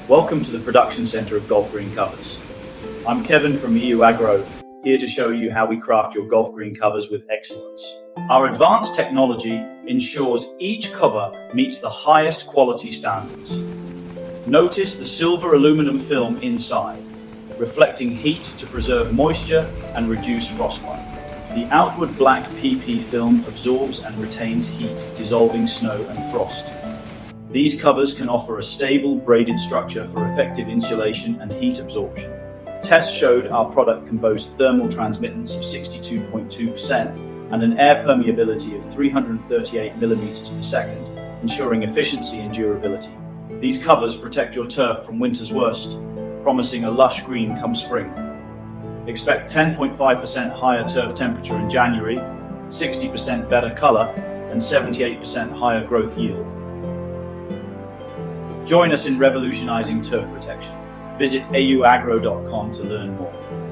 Welcome to the production center of golf green covers. I'm Kevin from EyouAgro, here to show you how we craft your golf green covers with excellence. Our advanced technology ensures each cover meets the highest quality standards. Notice the silver aluminum film inside, reflecting heat to preserve moisture and reduce frostbite. The outward black PP film absorbs and retains heat, dissolving snow and frost. These covers can offer a stable, braided structure for effective insulation and heat absorption. Tests showed our product can boast thermal transmittance of 62.2% and an air permeability of 338 millimeters per second, ensuring efficiency and durability. These covers protect your turf from winter's worst, promising a lush green come spring. Expect 10.5% higher turf temperature in January, 60% better color, and 78% higher growth yield. Join us in revolutionizing turf protection. Visit EyouAgro.com to learn more.